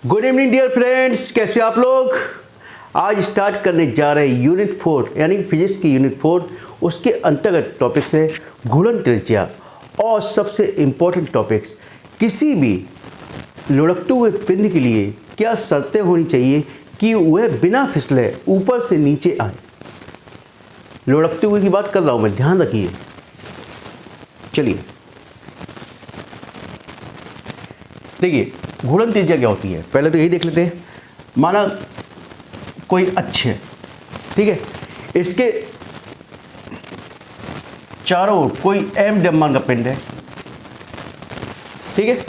Good evening dear friends, कैसे आप लोग। आज स्टार्ट करने जा रहे हैं यूनिट 4 यानी फिजिक्स की यूनिट 4। उसके अंतर्गत टॉपिक्स है घूर्णन त्रिज्या और सबसे इम्पोर्टेंट टॉपिक्स किसी भी लुढ़कते हुए पिंड के लिए क्या शर्तें होनी चाहिए कि वह बिना फिसले ऊपर से नीचे आए। लुढ़कते हुए की बात कर रहा हूँ मैं, ध्यान रखिए। चलिए देखिए घूर्णन त्रिज्या क्या होती है, पहले तो यही देख लेते हैं। माना कोई अक्ष है, ठीक है, इसके चारों ओर कोई m द्रव्यमान का पिंड है, ठीक है,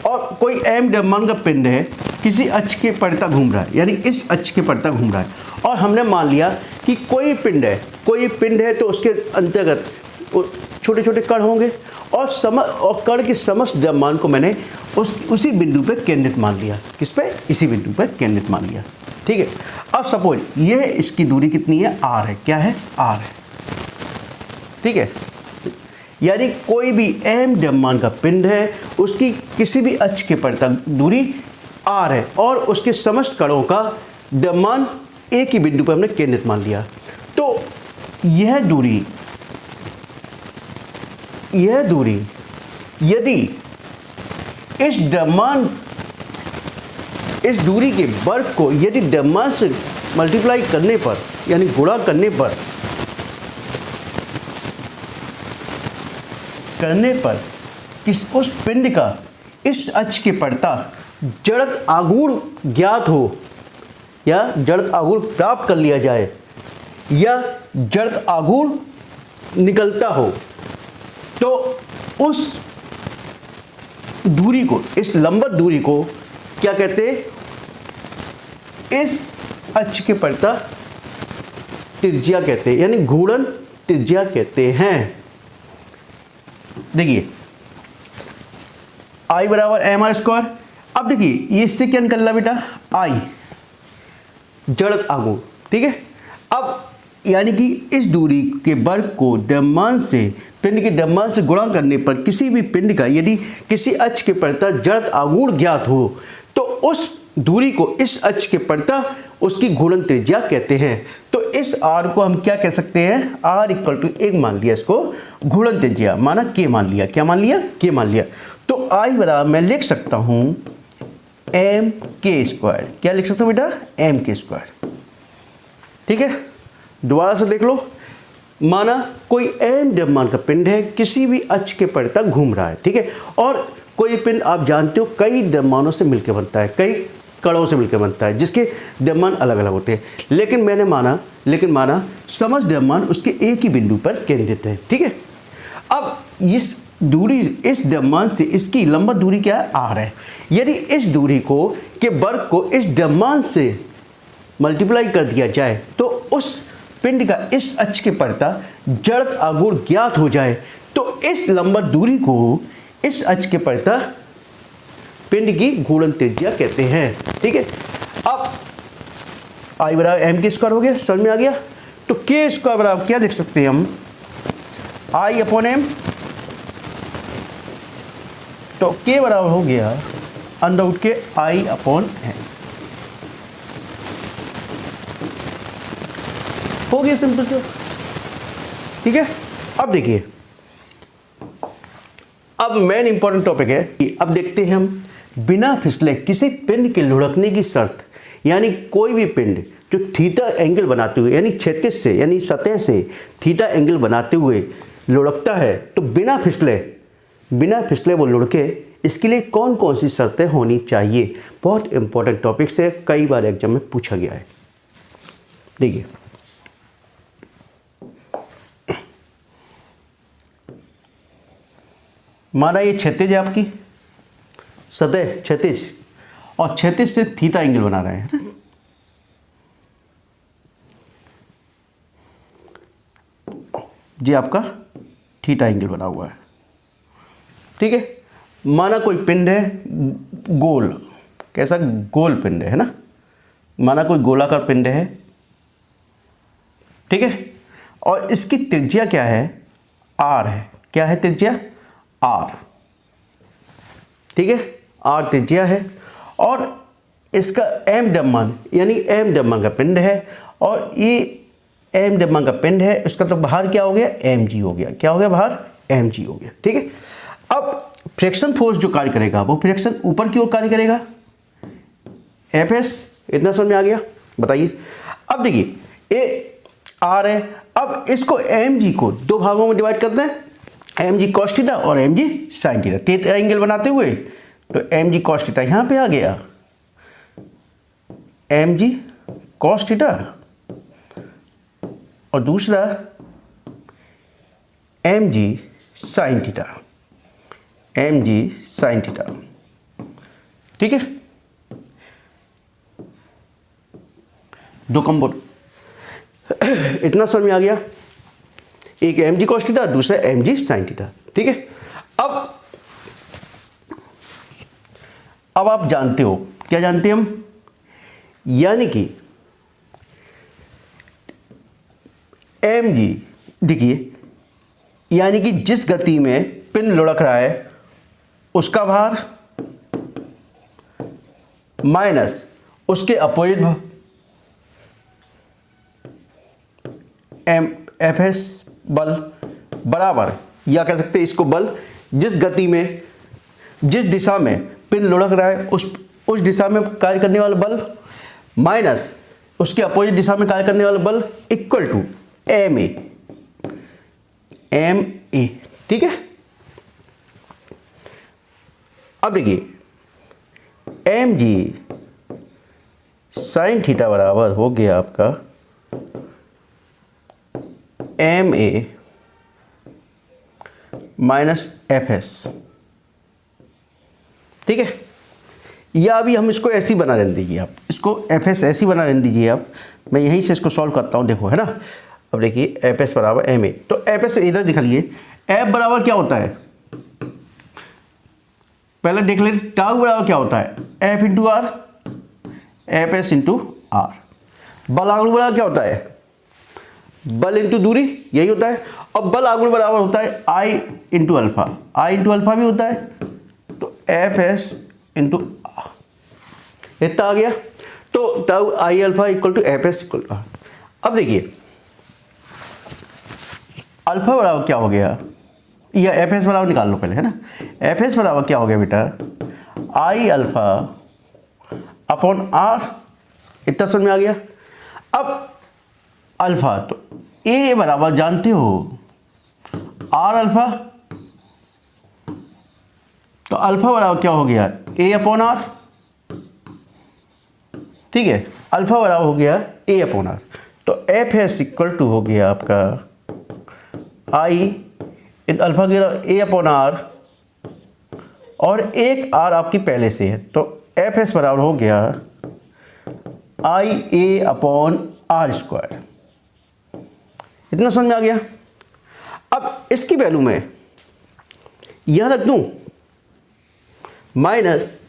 और कोई m द्रव्यमान का पिंड है किसी अक्ष के परितः घूम रहा है, यानी इस अक्ष के परितः घूम रहा है। और हमने मान लिया कि कोई पिंड है तो उसके अंतर्गत छोटे छोटे कण होंगे और कण के समस्त द्रव्यमान को मैंने उसी बिंदु पर केंद्रित मान लिया। किस पे? इसी बिंदु पर केंद्रित मान लिया, ठीक है। अब सपोज ये इसकी दूरी कितनी है? r है। क्या है? r है, ठीक है। यानी कोई भी m द्रव्यमान का पिंड है, उसकी किसी भी अक्ष के परितः दूरी r है और उसके समस्त कणों का द्रव्यमान एक ही बिंदु पर हमने केंद्रित मान लिया। तो यह दूरी यदि इस दूरी के वर्ग को यदि द्रव्यमान से मल्टीप्लाई करने पर यानी गुणा करने उस पिंड का इस अक्ष के परितः जड़त्व आघूर्ण ज्ञात हो या जड़त्व आघूर्ण प्राप्त कर लिया जाए या जड़त्व आघूर्ण निकलता हो, तो उस दूरी को, इस लंबवत दूरी को क्या कहते हैं? इस अक्ष के परितः त्रिज्या कहते हैं, यानी घूर्णन त्रिज्या कहते हैं। देखिए I बराबर mr²। अब देखिए ये इससे क्या निकल रहा बेटा? I जड़त्व आघूर्ण, ठीक है। अब यानी कि इस दूरी के वर्ग को द्रव्यमान से, पिंड के द्रव्यमान से गुणा करने पर किसी भी पिंड का यदि किसी अक्ष के परितः जड़त्व आघूर्ण ज्ञात हो, तो उस दूरी को इस अक्ष के परितः उसकी घूर्णन त्रिज्या कहते हैं। तो इस r को हम क्या कह सकते हैं? r = 1 मान लिया, इसको घूर्णन त्रिज्या माना, k मान लिया। क्या मान लिया? k मान लिया। तो I बराबर मैं लिख सकता हूं mk²। क्या लिख सकता हूं बेटा? mk², ठीक है। दोबारा से देख लो। माना कोई m द्रव्यमान का पिंड है, किसी भी अक्ष के परितः घूम रहा है, ठीक है। और कोई पिंड आप जानते हो कई द्रव्यमानों से मिलकर बनता है, कई कणों से मिलकर बनता है, जिसके द्रव्यमान अलग अलग होते हैं। लेकिन माना समस्त द्रव्यमान उसके एक ही बिंदु पर केंद्रित है, ठीक है। अब इस द्रव्यमान से इसकी लंबवत दूरी क्या है? r है। यदि इस दूरी के वर्ग को इस द्रव्यमान से मल्टीप्लाई कर दिया जाए तो उस पिंड का इस अक्ष के परितः जड़त्व आघूर्ण ज्ञात हो जाए, तो इस लंबवत दूरी को इस अक्ष के परितः पिंड की घूर्णन त्रिज्या कहते हैं, ठीक है। अब I बराबर mk² हो गया, समझ में आ गया। तो k² बराबर क्या लिख सकते हैं हम? I/m। तो k बराबर हो गया √k I/m, हो गया सिंपल से, ठीक है। अब देखिए, अब मेन इंपॉर्टेंट टॉपिक है कि अब देखते हैं हम बिना फिसले किसी पिंड के लुढ़कने की शर्त। यानी कोई भी पिंड जो थीटा एंगल बनाते हुए, यानी क्षैतिज से, यानी सतह से थीटा एंगल बनाते हुए लुढ़कता है, तो बिना फिसले वो लुढ़के, इसके लिए कौन कौन सी शर्तें होनी चाहिए? बहुत इंपॉर्टेंट टॉपिक से, कई बार एग्जाम में पूछा गया है। देखिए माना ये क्षैतिज है, आपकी सतह क्षैतिज, और क्षैतिज से थीटा एंगल बना रहे हैं, जी आपका थीटा एंगल बना हुआ है, ठीक है। माना कोई पिंड है गोल, कैसा? गोल पिंड है ना। माना कोई गोलाकार पिंड है, ठीक है, और इसकी त्रिज्या क्या है? r है। क्या है त्रिज्या? r, ठीक है, r त्रिज्या है। और इसका एम द्रव्यमान यानी एम द्रव्यमान का पिंड है और ये एम द्रव्यमान का पिंड है, इसका तो बाहर क्या हो गया, एम जी हो गया। क्या हो गया बाहर, एम जी हो गया। ठीक है, अब फ्रिक्शन फोर्स जो कार्य करेगा वो फ्रिक्शन ऊपर की ओर कार्य करेगा, एफ एस। इतना समझ में आ गया, बताइए। अब देखिए ए आर है, अब इसको एम जी को दो भागों में डिवाइड करते हैं, एम जी कॉस थीटा और एम जी साइन थीटा, थीटा एंगल बनाते हुए। तो एम जी कॉस थीटा यहाँ पे आ गया, एम जी कॉस थीटा, और दूसरा एम जी साइन थीटा, एम जी साइन थीटा। ठीक है, दो कंपोनेंट। इतना समझ में आ गया, एक एम जी कॉस थीटा, दूसरा एम जी साइन थीटा। ठीक है, अब आप जानते हो, क्या जानते हैं हम, यानी कि एम जी, देखिए यानी कि जिस गति में पिंड लुढ़क रहा है उसका भार माइनस उसके अपोजिट एम एफ एस बल बराबर, या कह सकते हैं इसको बल जिस गति में, जिस दिशा में पिंड लुढ़क रहा है उस दिशा में कार्य करने वाला बल माइनस उसके अपोजिट दिशा में कार्य करने वाला बल equal to M A, M ए। ठीक है, अब देखिए एम जी साइन थीटा बराबर हो गया आपका M A minus F S. ठीक है, या अभी हम इसको ऐसी बना रहने दीजिए, आप इसको एफ एस ऐसी बना रहने दीजिए आप, मैं यहीं से इसको सॉल्व करता हूँ, देखो है ना। अब देखिए एफ एस बराबर एम ए, तो एफ एस इधर दिखा लिए, एफ बराबर क्या होता है, पहले देख ले, टाउ बराबर क्या होता है, F into R, F S into R. बल आगुण बराबर क्या होता है, बल इंटू दूरी, यही होता है। और बल आगुण बराबर होता है आई इंटू अल्फा, आई इंटू अल्फा भी होता है, तो एफ एस इंटू आर। इतना आ गया, तो tau I alpha equal to F S equal to R. अब देखिए अल्फा बराबर क्या हो गया, या एफ एस बराबर निकाल लो पहले, है ना। एफ एस बराबर क्या हो गया बेटा, आई अल्फा अपॉन आर। इतना समझ में आ गया। अब अल्फा, तो ए बराबर जानते हो आर अल्फा, तो अल्फा बराबर क्या हो गया, ए अपॉन आर। ठीक है, अल्फा बराबर हो गया ए अपॉन आर, तो एफ एस इक्वल टू हो गया आपका आई इन अल्फा की ए अपॉन आर, और एक आर आपकी पहले से है, तो एफ एस बराबर हो गया आई ए अपॉन आर स्क्वायर। इतना समझ में आ गया। अब इसकी वैल्यू में यह रख दूं, माइनस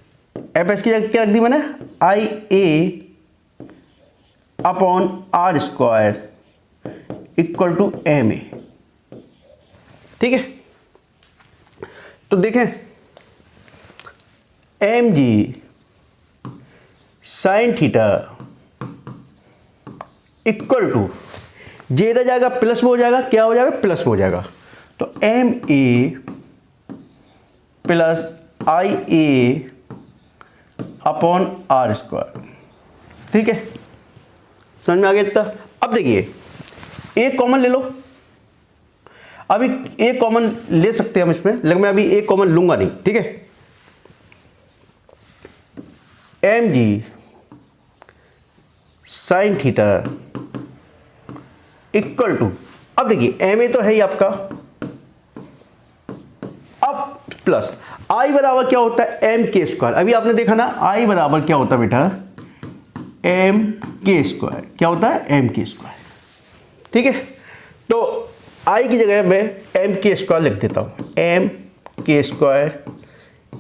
एफ एस की जगह क्या रख दी मैंने, I A upon are square equal to M A. ठीक है, तो देखें m ji sine theta equal to, J रह जाएगा प्लस में हो जाएगा, क्या हो जाएगा, प्लस में हो जाएगा, तो M A plus I A upon are square. ठीक है, समझ में आ गया इतना। अब देखिए एक कॉमन ले लो, अभी एक कॉमन ले सकते हैं हम इसमें, लेकिन मैं अभी एक कॉमन लूंगा नहीं। ठीक है, M ji sine theta equal to, अब देखिए एम ए तो है ही आपका, अब प्लस आई बराबर क्या होता है, एम के स्क्वायर। अभी आपने देखा ना आई बराबर क्या होता है बेटा, एम के स्क्वायर। क्या होता है, एम के स्क्वायर। ठीक है, तो आई की जगह मैं एम के स्क्वायर लिख देता हूँ, M K square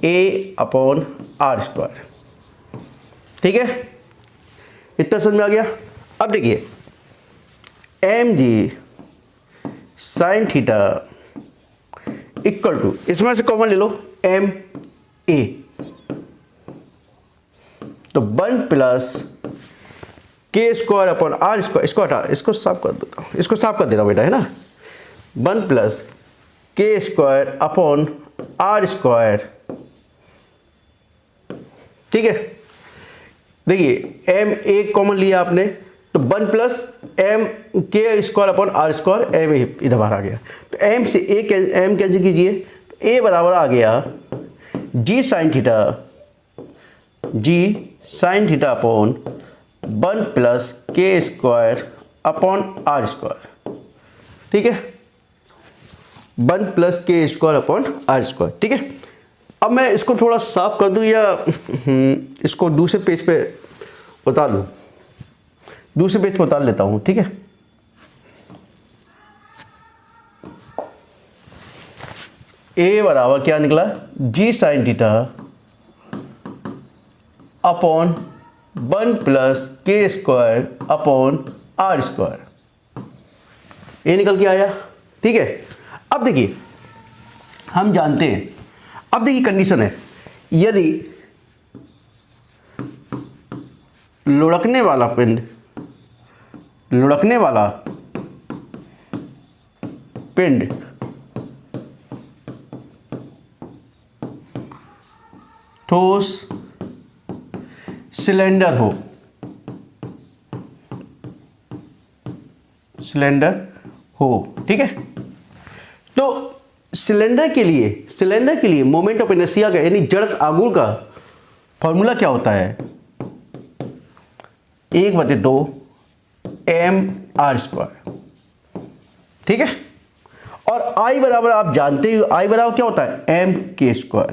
A upon are square. ठीक है, इतना समझ में आ गया। अब देखिए M ji sine theta equal to, इसमें से कॉमन ले लो एम ए, तो 1 प्लस के स्क्वायर अपॉन आर स्क्वायर, इसको हटा, इसको साफ कर देता हूँ, इसको साफ कर देना बेटा, है ना। 1 प्लस के स्क्वायर अपॉन आर स्क्वायर, ठीक है। देखिए एम एक कॉमन लिया आपने, तो 1 plus M K square upon are square, M इधर बाहर आ गया, तो एम से एम कैंसिल कीजिए, तो ए बराबर आ गया जी साइन थीटा अपॉन 1 प्लस के स्क्वायर अपॉन आर स्क्वायर, ठीक है। 1 प्लस के स्क्वायर अपॉन आर स्क्वायर, ठीक है। अब मैं इसको थोड़ा साफ कर दूं या इसको दूसरे पेज पे उतार लूँ, दूसरे पेज पे उतार लेता हूँ, ठीक है। ए बराबर क्या निकला, जी साइन थीटा अपॉन 1 प्लस के स्क्वायर अपॉन आर स्क्वायर, ये निकल के आया, ठीक है। अब देखिए हम जानते हैं, अब देखिए कंडीशन है, यदि लुढ़कने वाला पिंड ठोस सिलेंडर हो, ठीक है। तो सिलेंडर के लिए मोमेंट ऑफ इनर्शिया का यानी जड़त्व आघूर्ण का फॉर्मूला क्या होता है, 1/2 mr², ठीक है। और I बराबर आप जानते हो, I बराबर क्या होता है, mk²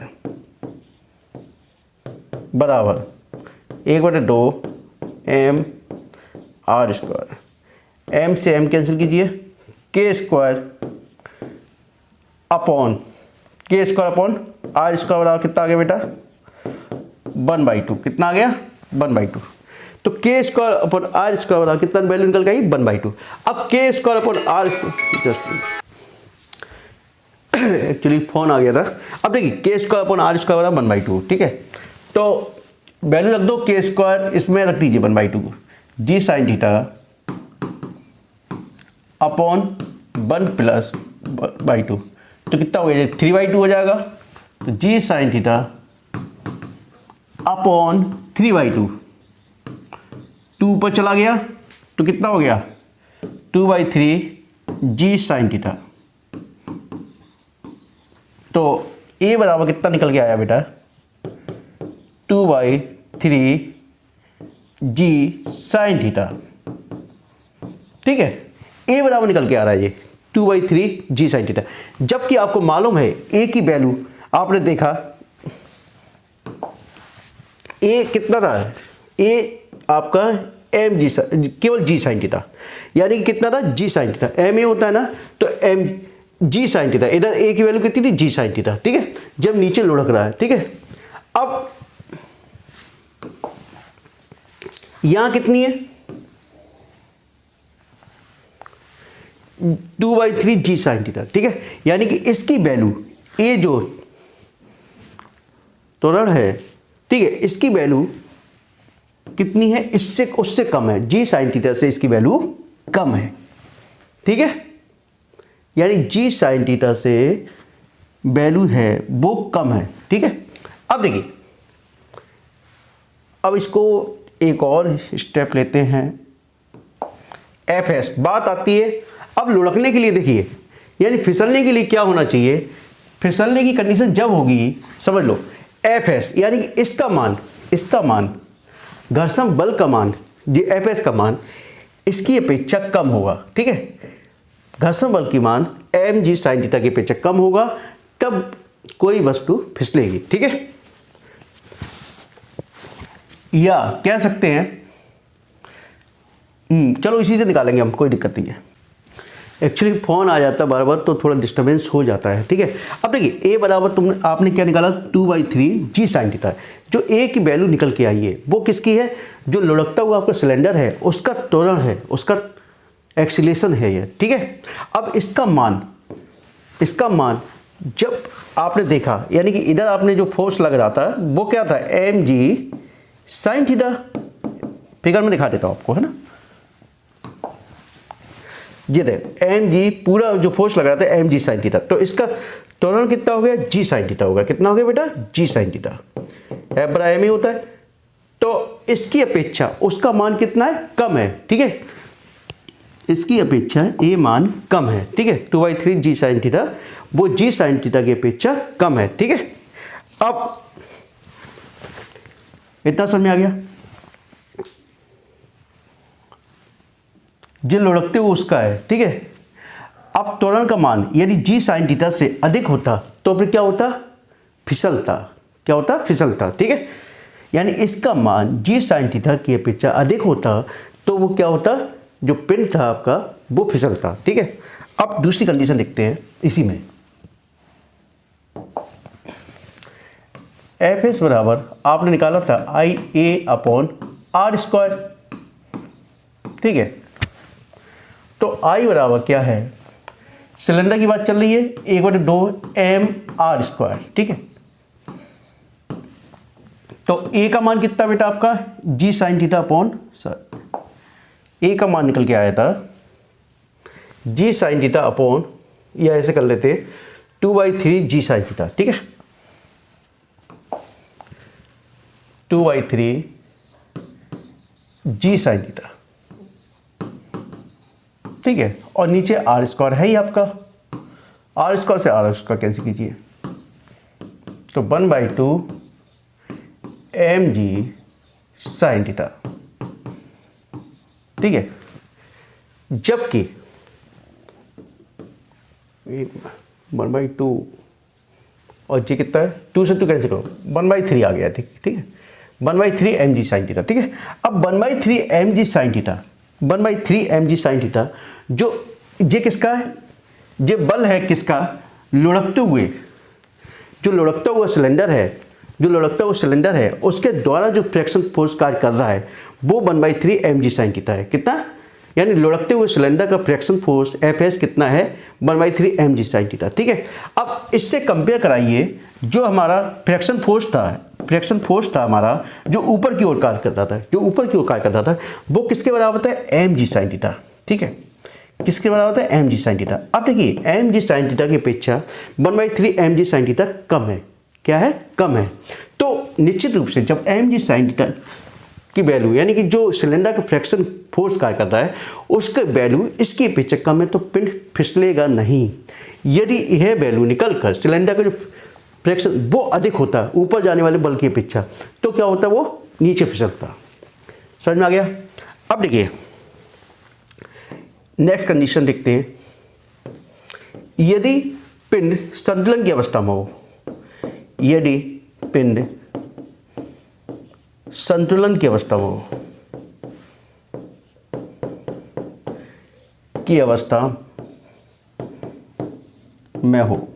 बराबर 1/2 mr², m से m कैंसिल कीजिए, k² अपॉन r² बराबर कितना आ गया बेटा, 1/2, कितना आ गया, 1/2। तो k² अपॉन r² बराबर कितना वैल्यू निकल गई, 1/2। अब k² upon r², actually phone आ गया था। अब देखिए k² अपॉन r² बराबर 1/2, ठीक है। तो वैल्यू रख दो, k² इसमें रख दीजिए 1/2 को, जी साइन थीटा अपॉन 1 प्लस 2, तो कितना हो गया, 3/2 हो जाएगा। तो जी साइन थीटा अपॉन 3/2, 2 ऊपर चला गया तो कितना हो गया, 2/3 जी साइन थीटा। तो ए बराबर कितना निकल के आया बेटा, 2/3 जी साइन थीटा, ठीक है। ए बराबर निकल के आ रहा है ये 2/3 जी साइन थीटा। जबकि आपको मालूम है ए की वैल्यू, आपने देखा ए कितना था, ए आपका एम जी केवल जी साइन थीटा, यानी कि कितना था, जी साइन थीटा। एम ए होता है ना, तो एम जी साइन थीटा, इधर ए की वैल्यू कितनी थी, जी साइन थीटा, ठीक है। जब नीचे लुढ़क रहा है, ठीक है। अब यहां कितनी है, 2/3 जी साइन थीटा, ठीक है। यानी कि इसकी वैल्यू, ए जो त्वरण है, ठीक है, इसकी वैल्यू कितनी है, इससे उससे कम है, जी साइन थीटा से इसकी वैल्यू कम है, ठीक है। यानी जी साइन थीटा से वैल्यू है वो कम है, ठीक है। अब देखिए, अब इसको एक और स्टेप लेते हैं, एफ बात आती है। अब लुढ़कने के लिए देखिए, यानी फिसलने के लिए क्या होना चाहिए, फिसलने की कंडीशन जब होगी, समझ लो एफ यानी कि इसका मान घर्षण बल का मान, ये एफ का मान इसकी अपेक्षा कम होगा, ठीक है। घर्षण बल की मान एम जी साइन थीटा की अपेक्षा कम होगा, तब कोई वस्तु फिसलेगी, ठीक है। या कह सकते हैं, चलो इसी से निकालेंगे हम, कोई दिक्कत नहीं है। एक्चुअली फ़ोन आ जाता है बार बार तो थोड़ा डिस्टर्बेंस हो जाता है, ठीक है। अब देखिए ए बराबर आपने क्या निकाला, 2/3 जी साइन थीटा। जो ए की वैल्यू निकल के आई है वो किसकी है, जो लुढ़कता हुआ आपका सिलेंडर है उसका त्वरण है, उसका एक्सीलरेशन है ये, ठीक है। अब इसका मान जब आपने देखा, यानी कि इधर आपने जो फोर्स लग रहा था वो क्या था, एम जी साइन थीटा, फिगर में दिखा देता हूँ आपको, है ना। ये देख एम जी पूरा जो फोर्स लग रहा था एम जी साइन थीटा, तो इसका त्वरण कितना हो गया, जी साइन थीटा होगा। कितना हो गया बेटा, जी साइन थीटा। एफ बराबर एम ही होता है, तो इसकी अपेक्षा उसका मान कितना है, कम है, ठीक है। इसकी अपेक्षा ए मान कम है, ठीक है। 2/3 जी साइन थीटा, वो जी साइन थीटा की अपेक्षा कम है, ठीक है। अब इतना समझ में आ गया। जो लुढ़कते हुए उसका है, ठीक है। अब त्वरण का मान यदि जी साइन थीटा से अधिक होता तो फिर क्या होता, फिसलता। क्या होता, फिसलता, ठीक है। यानी इसका मान जी साइन थीटा की अपेक्षा अधिक होता तो वो क्या होता, जो पिंड था आपका वो फिसलता, ठीक है। अब दूसरी कंडीशन देखते हैं इसी में। एफ एस बराबर आपने निकाला था आई ए अपॉन आर स्क्वायर, ठीक है। तो आई बराबर क्या है, सिलेंडर की बात चल रही है, 1/2 एम आर स्क्वायर, ठीक है। तो ए का मान कितना बेटा आपका, जी साइन थीटा अपॉन, ए का मान निकल के आया था जी साइन थीटा अपॉन, या ऐसे कर लेते 2/3 जी साइन थीटा, ठीक है। 2/3 जी साइन थीटा, ठीक है। और नीचे आर स्क्वायर है ही आपका, आर स्क्वायर से आर स्क्वायर कैंसिल कीजिए, तो 1/2 एम जी साइन थीटा, ठीक है। जबकि 1/2 और जी कितना है, 2 से 2 कैंसिल करो, 1/3 आ गया, ठीक है। 1/3 एम जी साइन थीटा, ठीक है। अब 1/3 एम जी साइन थीटा, 1/3 एम जी साइन थीटा, जो ये किसका है, ये बल है किसका, लुढ़कते हुए, जो लुढ़कता हुआ सिलेंडर है, जो लुढ़कता हुआ सिलेंडर है उसके द्वारा जो फ्रिक्शन फोर्स कार्य कर रहा है वो 1/3 एम जी साइन थीटा है। कितना, यानी लुढ़कते हुए सिलेंडर का फ्रिक्शन फोर्स एफ एस कितना है, 1/3 एम जी साइन थीटा, ठीक है। अब इससे कंपेयर कराइए जो हमारा फ्रिक्शन फोर्स था, फ्रिक्शन फोर्स था हमारा जो ऊपर की ओर कार्य करता था, जो ऊपर की ओर कार्य करता था वो किसके बराबर था, एम जी साइन थीटा, ठीक है। किसके बराबर था, एम जी साइन थीटा। अब देखिए एम जी साइन थीटा की अपेक्षा 1/3 एम जी साइन थीटा कम है, क्या है, कम है। तो निश्चित रूप से जब एम जी साइन थीटा की वैल्यू, यानी कि जो सिलेंडर का फ्रिक्शन फोर्स कार्य करता है उसका वैल्यू इसकी अपेक्षा कम है, तो पिंड फिसलेगा नहीं। यदि यह वैल्यू निकल कर सिलेंडर का जो फ्रिक्शन वो अधिक होता है ऊपर जाने वाले बल की अपेक्षा, तो क्या होता है, वो नीचे फिसलता। समझ में आ गया। अब देखिए नेक्स्ट कंडीशन देखते हैं। यदि पिंड संतुलन की अवस्था में हो, यदि पिंड संतुलन की अवस्था में हो, की अवस्था में हो,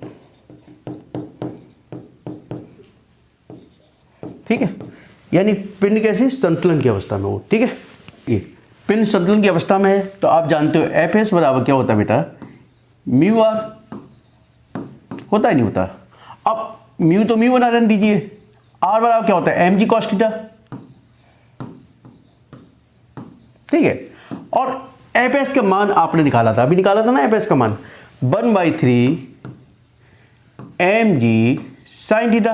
ठीक है। यानी पिंड कैसी, संतुलन की अवस्था में हो, ठीक है। ये पिंड संतुलन की अवस्था में है तो आप जानते हो एफ एस बराबर क्या होता है बेटा, म्यू आर, होता ही नहीं होता। अब म्यू तो म्यू बना रहने दीजिए, आर बराबर क्या होता है, एम जी कॉस थीटा, ठीक है। और एफ एस का मान आपने निकाला था, अभी निकाला था ना एफ एस का मान, 1/3 एम जी साइन थीटा,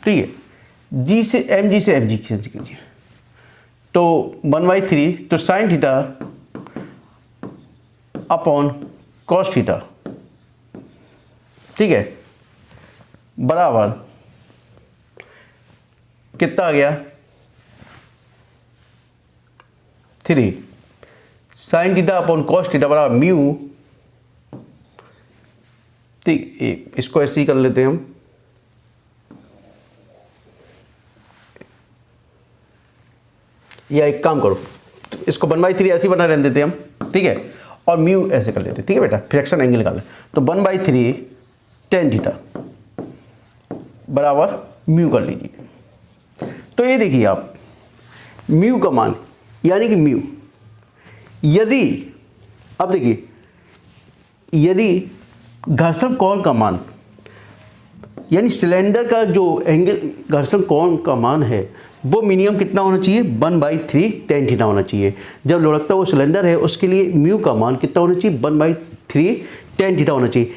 ठीक है। जी से एम जी कैंसिल कीजिए, तो 1/3 तो sine theta upon cos theta, ठीक है, बराबर कितना आ गया, 3 sine theta upon cos theta बराबर म्यू, ठीक। इसको ऐसे ही कर लेते हैं हम, या एक काम करो तो इसको 1/3 ऐसे बना रहने देते हम, ठीक है। और म्यू ऐसे कर लेते, ठीक है बेटा, फ्रैक्शन एंगल निकाल, तो 1/3 tan थीटा बराबर म्यू कर लीजिए। तो ये देखिए आप म्यू का मान, यानी कि म्यू, यदि अब देखिए यदि घर्षण कोण का मान यानी सिलेंडर का जो एंगल घर्षण कोण का मान है वो मिनिमम कितना होना चाहिए, 1/3 tan थीटा होना चाहिए। जब लुढ़कता हुआ सिलेंडर है उसके लिए म्यू का मान कितना होना चाहिए, 1/3 tan थीटा होना चाहिए।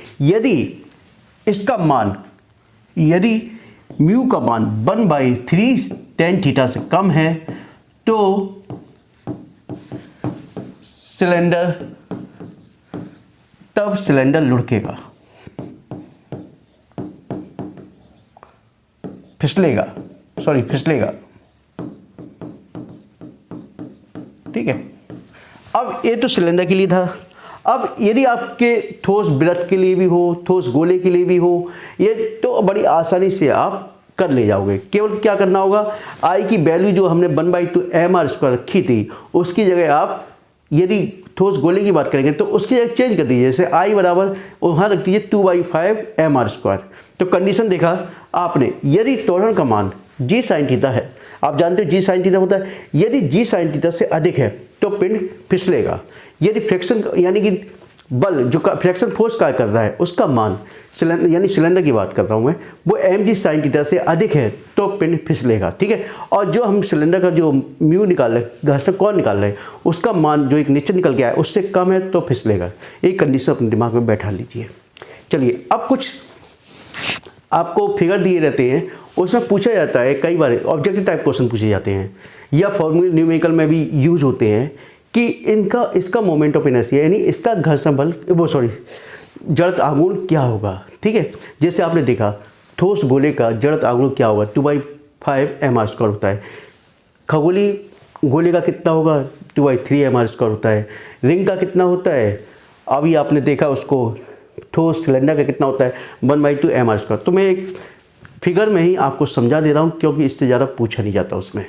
यदि म्यू का मान 1/3 tan थीटा से कम है तो सिलेंडर लुढ़केगा, फिसलेगा। ठीक है, अब ये तो सिलेंडर के लिए था। अब यदि आपके ठोस वृत्त के लिए भी हो, ठोस गोले के लिए भी हो, ये तो बड़ी आसानी से आप कर ले जाओगे। केवल क्या करना होगा, आई की वैल्यू जो हमने 1/2 mr² रखी थी उसकी जगह आप यदि ठोस गोले की बात करेंगे तो उसकी जगह चेंज कर दीजिए। जैसे आई बराबर वहाँ रख दीजिए 2/5 mr²। तो कंडीशन देखा आपने, यदि त्वरण का मान g sin थीटा है, आप जानते हो g sin थीटा होता है, यदि g sin थीटा से अधिक है तो पिंड फिसलेगा। यदि फ्रिक्शन यानी कि बल जो फ्रिक्शन फोर्स कार्य कर रहा है उसका मान सिलेंडर की बात कर रहा हूँ मैं, वो mg sin थीटा से अधिक है तो पिंड फिसलेगा। ठीक है, और जो हम सिलेंडर का जो म्यू निकाल रहे हैं, घर्षण कोण निकाल रहे हैं, उसका मान जो एक नीचे निकल के आया उससे कम है तो फिसलेगा। एक कंडीशन अपने दिमाग में बैठा लीजिए। चलिए, अब कुछ आपको फिगर दिए रहते हैं, उसमें पूछा जाता है, कई बार ऑब्जेक्टिव टाइप क्वेश्चन पूछे जाते हैं या फॉर्मूले न्यूमेरिकल में भी यूज होते हैं कि इसका मोमेंट ऑफ इनर्शिया यानी इसका घर्षण बल जड़त्व आघूर्ण क्या होगा। ठीक है, जैसे आपने देखा ठोस गोले का जड़त्व आघूर्ण क्या होगा, 2/5 mr² होता है। खगोलीय गोले का कितना होगा, 2/3 mr² होता है। रिंग का कितना होता है, अभी आपने देखा उसको, ठोस सिलेंडर का कितना होता है, 1/2 mr²। तो मैं एक फिगर में ही आपको समझा दे रहा हूँ क्योंकि इससे ज़्यादा पूछा नहीं जाता उसमें।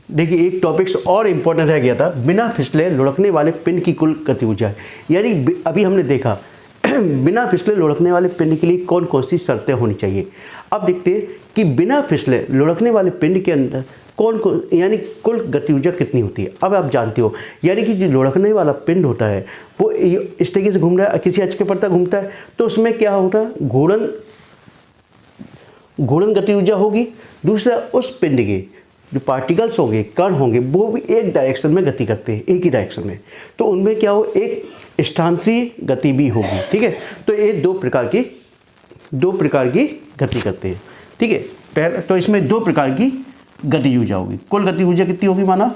देखिए, एक टॉपिक्स और इम्पोर्टेंट रह गया था, बिना फिसले लुढ़कने वाले पिंड की कुल गति ऊर्जा। यानी अभी हमने देखा बिना फिसले लुढ़कने वाले पिंड के लिए कौन कौन सी शर्तें होनी चाहिए। अब देखते हैं कि बिना फिसले लुढ़कने वाले पिंड के अंदर कौन यानी कुल गति ऊर्जा कितनी होती है। अब आप जानते हो, यानी कि जो लुढ़कने वाला पिंड होता है वो इस तरीके से घूम रहा है, किसी अक्ष के प्रति घूमता है, तो उसमें क्या होता है, घूर्णन गति ऊर्जा होगी। दूसरा, उस पिंड के जो पार्टिकल्स होंगे, कण होंगे, वो भी एक डायरेक्शन में गति करते हैं, एक ही डायरेक्शन में, तो उनमें क्या हो, एक स्थानांतरित गति भी होगी। ठीक है, तो ये दो प्रकार की गति करते हैं। ठीक है, पहले तो इसमें 2 प्रकार की गति ऊर्जा होगी। कुल गति ऊर्जा कितनी होगी, माना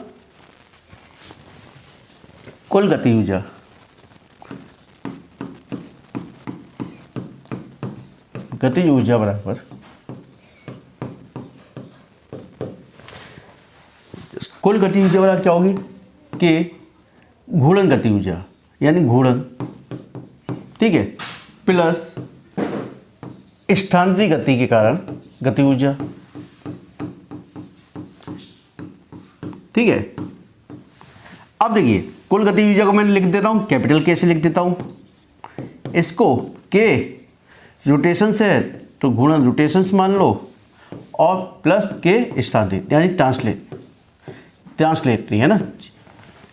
कुल गति ऊर्जा बराबर कुल गति ऊर्जा बराबर क्या होगी कि घूर्णन गति ऊर्जा यानी घूर्णन, ठीक है, प्लस स्थानांतरित गति के कारण गति ऊर्जा। ठीक है, अब देखिए कुल गति ऊर्जा को मैंने लिख देता हूं, कैपिटल के से लिख देता हूं। इसको के रोटेशन से है तो घूर्णन रोटेशंस मान लो, और प्लस के स्थानांतरित यानी ट्रांसलेटरी है ना।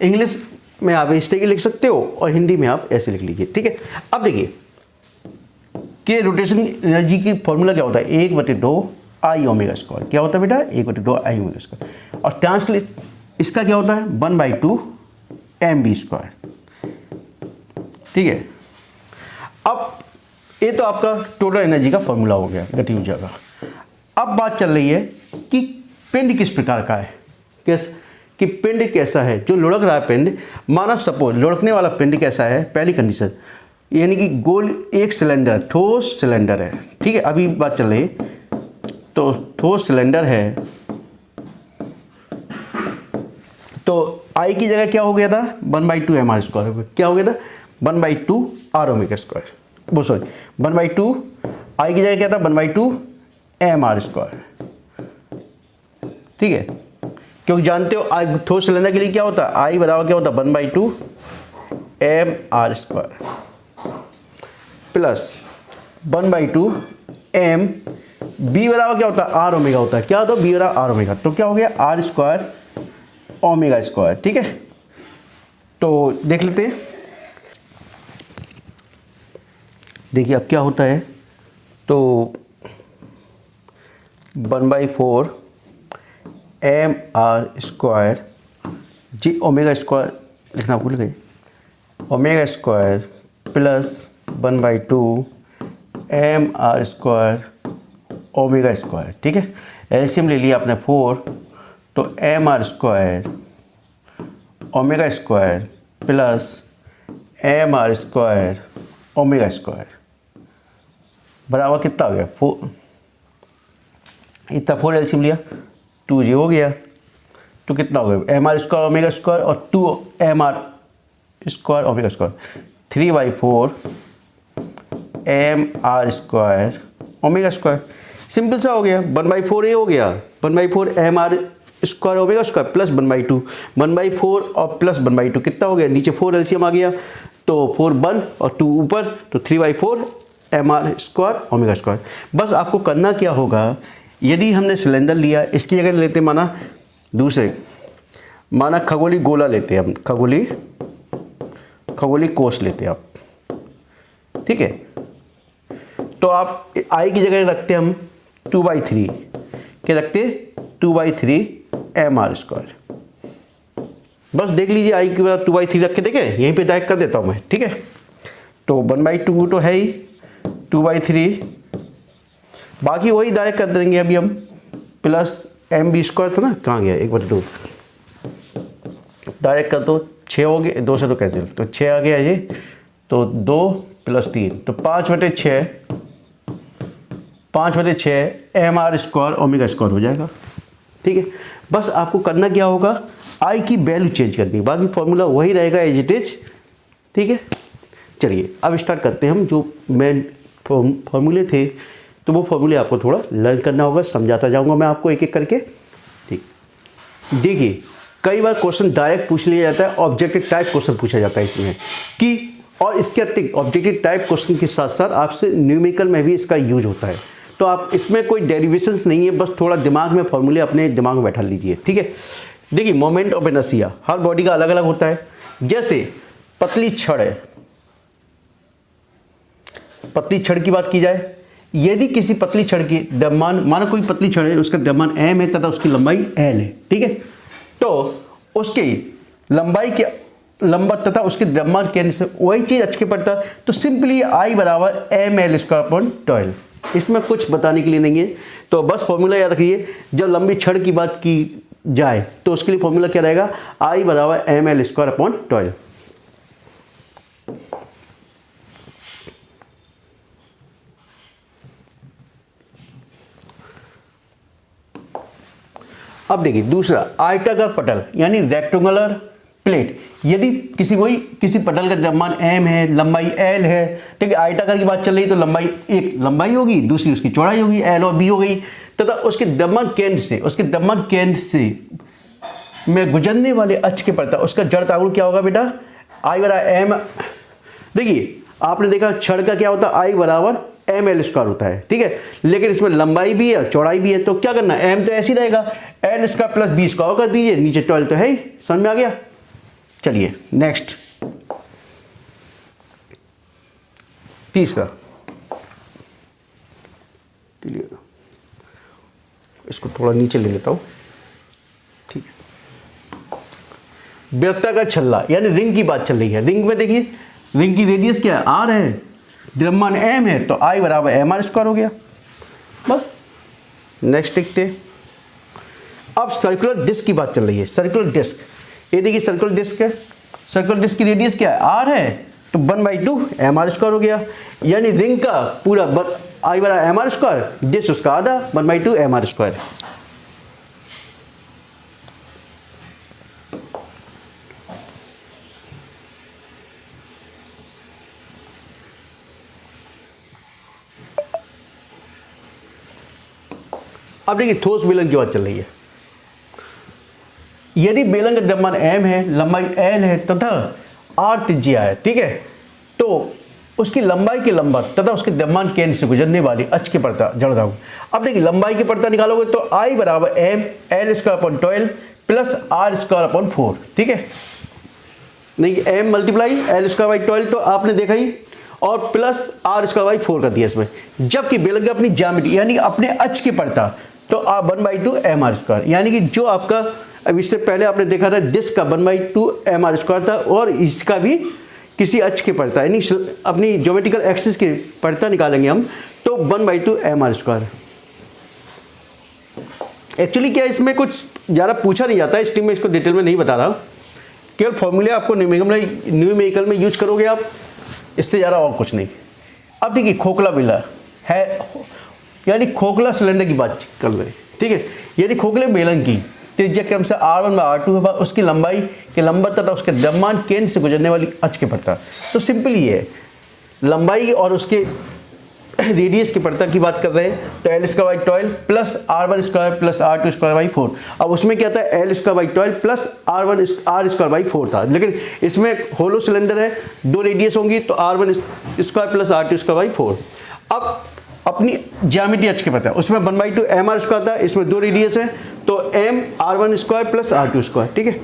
इंग्लिश में आप इस तरीके लिख सकते हो और हिंदी में आप ऐसे लिख लीजिए। ठीक है, अब देखिए के रोटेशन एनर्जी की फॉर्मूला क्या होता है, 1/2 I ω²। क्या होता है बेटा, 1/2 I ω²। और ट्रांसलेट इसका क्या होता है, 1/2 mv²। ठीक है, अब ये तो आपका टोटल एनर्जी का फॉर्मूला हो गया गति ऊर्जा का। अब बात चल रही है कि पिंड किस प्रकार का है, कि पिंड कैसा है जो लुढ़क रहा है। पिंड माना सपोज लुढ़कने वाला पिंड कैसा है, पहली कंडीशन यानी कि गोल एक सिलेंडर, ठोस सिलेंडर है। ठीक है, अभी बात चल रही है, तो ठोस सिलेंडर है तो आई की जगह क्या हो गया था, 1/2 mr²। क्या हो गया था, 1/2 r⍵²। वो सॉरी 1/2 आई की जगह क्या था, 1/2 mr²। ठीक है, क्योंकि जानते हो आई ठोस सिलेंडर के लिए क्या होता है, आई बराबर क्या होता है, 1/2 mr² प्लस 1/2 m। बी बराबर क्या होता है, r⍵ होता है। क्या होता है, बी बराबर r⍵। तो क्या हो गया, r² ω²। ठीक है, तो देख लेते हैं। देखिए अब क्या होता है तो 1/4 mr² जी ओमेगा स्क्वायर लिखना भूल गए, omega square plus 1/2 mr² omega square. ठीक है, एलसीएम ले लिया आपने 4, तो mr² omega square plus mr² omega square बराबर कितना हो गया 4, इतना 4 एलसीएम लिया 2 जी हो गया, तो कितना हो गया mr² ओमेगा स्क्वायर और 2 mr² omega square 3/4 mr² omega square. Simple सा हो गया, 1/4 ये हो गया 1/4 mr² ओमेगा स्क्वायर प्लस 1/2 1/4 और प्लस 1/2 कितना हो गया, नीचे 4 एलसीएम आ गया, तो 4 1 और 2 ऊपर, तो 3/4 mr² ओमेगा स्क्वायर। बस आपको करना क्या होगा, यदि हमने सिलेंडर लिया, इसकी जगह लेते माना दूसरे, माना खगोली गोला लेते हैं हम, खगोली कोष लेते हैं आप, ठीक है। तो आप आई की जगह रखते हम 2/3, क्या रखते 2/3 mr²। बस देख लीजिए आई की बात 2/3 रख के देखें, यहीं पे डायरेक्ट कर देता हूँ मैं, ठीक है। तो 1/2 तो है ही, 2/3 बाकी वही डायरेक्ट कर देंगे अभी हम, प्लस mb² था ना, कहाँ गया 1/2 डायरेक्ट कर दो, 6 हो गए, 2 से तो कैंसिल, तो 6 आ गया ये, तो 2 + 3 तो 5/6 mr² ओमेगा स्क्वायर हो जाएगा, ठीक है। बस आपको करना क्या होगा, आई की वैल्यू चेंज करनी, बाकी फॉर्मूला वही रहेगा एज इट इज, ठीक है। चलिए अब स्टार्ट करते हैं हम, जो मेन फॉर्मूले थे तो वो फॉर्मूले आपको थोड़ा लर्न करना होगा, समझाता जाऊंगा मैं आपको एक एक करके, ठीक। देखिए कई बार क्वेश्चन डायरेक्ट पूछ लिया जाता है, ऑब्जेक्टिव टाइप क्वेश्चन पूछा जाता है इसमें कि, और इसके अतिरिक्त ऑब्जेक्टिव टाइप क्वेश्चन के साथ साथ आपसे न्यूमेरिकल में भी इसका यूज होता है। तो आप इसमें कोई डेरिवेशंस नहीं है, बस थोड़ा दिमाग में फॉर्मूले अपने दिमाग में बैठा लीजिए, ठीक है। देखिए moment of inertia her body का अलग अलग होता है। जैसे पतली छड़ है, पतली छड़ की बात की जाए, यदि किसी पतली छड़ की द्रव्यमान, मानो कोई पतली छड़ है, उसका द्रव्यमान m है तथा उसकी लंबाई l है, ठीक है। तो उसकी लंबाई के लंबा तथा उसके द्रव्यमान केंद्र से वही चीज अक्ष के पड़ता, तो सिंपली I = ml²/12। इसमें कुछ बताने के लिए नहीं है, तो बस फॉर्मूला याद रखिए, जब लंबी छड़ की बात की जाए तो उसके लिए फॉर्मूला क्या रहेगा, I = ml²/12। अब देखिए दूसरा, आयताकार पटल यानी रेक्टेंगुलर प्लेट, यदि किसी पटल का द्रव्यमान m है, लंबाई l है, ठीक है। आयताकार की बात चल रही है तो लंबाई एक लंबाई होगी, दूसरी उसकी चौड़ाई होगी, l और b हो गई, तथा उसके द्रव्यमान केंद्र से में गुजरने वाले अक्ष के पड़ता उसका जड़ता कोण क्या होगा बेटा, I = m। देखिए आपने देखा छड़ का क्या होता है, I = ml² होता है, ठीक है। लेकिन इसमें लंबाई भी है चौड़ाई भी है, तो क्या करना, m तो ऐसे ही रहेगा, l² + b² कर दीजिए, नीचे 12 तो है ही, समझ में आ गया। चलिए नेक्स्ट, तीसरा, इसको थोड़ा नीचे ले लेता हूं, ठीक है। वृत्ताकार छल्ला यानी रिंग की बात चल रही है। रिंग में देखिए, रिंग की रेडियस क्या है, r है, द्रव्यमान m है, तो I = mr² हो गया। बस नेक्स्ट देखते हैं। अब सर्कुलर डिस्क की बात चल रही है। सर्कुलर डिस्क, ये देखिए सर्कुलर डिस्क है, सर्कुलर डिस्क की रेडियस क्या है, r है, तो 1/2 mr² हो गया, यानी रिंग का पूरा I = mr², डिस्क उसका आधा 1/2 mr²। अब देखिए ठोस बेलन की बात चल रही है। यदि बेलन का द्रव्यमान m है, लंबाई l है तथा r त्रिज्या है, ठीक है, तो उसकी लंबाई के लंबवत तथा उसके द्रव्यमान केंद्र से गुजरने वाली अक्ष के पड़ता जड़ता हूं। अब देखिए लंबाई के पड़ता निकालोगे तो I = ml²/12 + r²/4, ठीक है। नहीं m × l² / 12 तो आपने देखा ही, और प्लस आर स्क्वायर बाई 4 कर दिया इसमें। जबकि बेलन अपनी ज्यामिति यानी अपने अक्ष के पड़ता तो 1/2 mr स्क्वायर, यानी कि जो आपका अब इससे पहले आपने देखा था डिस्क का 1/2 mr स्क्वायर था और इसका भी किसी अक्ष के पड़ता यानी अपनी ज्योमेट्रिकल एक्सिस के पड़ता निकालेंगे हम तो 1/2 mr स्क्वायर। एक्चुअली क्या इसमें कुछ ज़्यादा पूछा नहीं जाता है, इसलिए मैं इसको डिटेल में नहीं बता रहा, केवल फॉर्मूले आपको न्यूमेरिकल में यूज करोगे आप, इससे ज़्यादा और कुछ नहीं। अब देखिए खोखला बेलन है यानी खोखला सिलेंडर की बात कर रहे हैं, ठीक है। यानी खोखले बेलन की त्रिज्या क्रम से r1/r2 है, उसकी लंबाई के लंबवत तथा उसके द्रव्यमान केंद्र से गुजरने वाली अक्ष के पड़ता। तो सिंपल ये है, लंबाई और उसके रेडियस की पड़ता की बात कर रहे हैं तो L square by 12 plus R1 square plus R2 square by 4। अब उसमें क्या था L square by 12 plus R square by 4 था, लेकिन इसमें होलो सिलेंडर है, 2 रेडियस होंगी तो R1 square plus R2 square by 4। अब अपनी ज्यामिति अक्ष के पता है उसमें 1/2 mr स्क्वायर था, इसमें 2 रेडियस है तो m R1 square plus R2 square, ठीक है।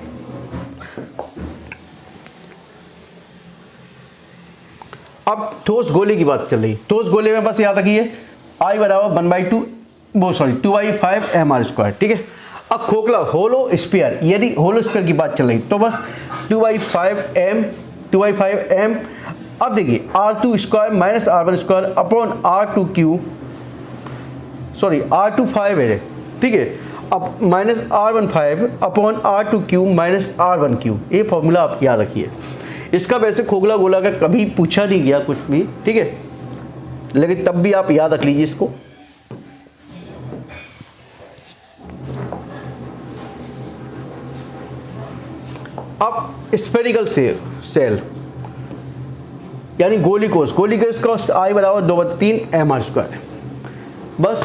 अब ठोस गोले की बात चल रही, ठोस गोले में बस याद रखिए I बराबर 2/5 mr स्क्वायर, ठीक है। अब खोखला होलो स्फीयर, यदि होलो स्फीयर की बात चल रही तो बस 2/5 m। अब देखिए R2 square minus R1 square upon R2 cube, sorry R2 5 है, ठीक है। अब minus R1 5 upon R2 cube minus R1 cube, ये फॉर्मूला आप याद रखिए। इसका वैसे खोखला गोला का कभी पूछा नहीं गया कुछ भी, ठीक है, लेकिन तब भी आप याद रख लीजिए इसको। अब स्फेरिकल सेल यानी गोलीकोष का I बराबर 2/3 mr स्क्वायर। बस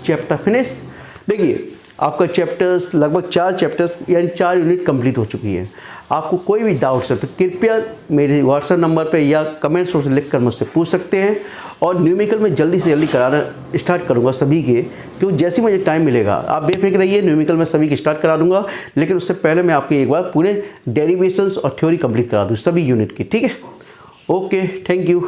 चैप्टर फिनिश। देखिए आपका चैप्टर्स लगभग 4 चैप्टर्स यानी 4 यूनिट कंप्लीट हो चुकी है। आपको कोई भी डाउट्स है तो कृपया मेरे व्हाट्सएप नंबर पे या कमेंट्स में लिख कर मुझसे पूछ सकते हैं। और न्यूमेरिकल में जल्दी से जल्दी कराना स्टार्ट करूंगा सभी के, क्योंकि जैसे मुझे टाइम मिलेगा आप बेफिक्र रहिए, न्यूमेरिकल में सभी के स्टार्ट करा दूंगा। लेकिन उससे पहले मैं आपको एक बार पूरे डेरिवेशंस और थ्योरी कंप्लीट करा दूँ सभी यूनिट की, ठीक है। Okay, thank you.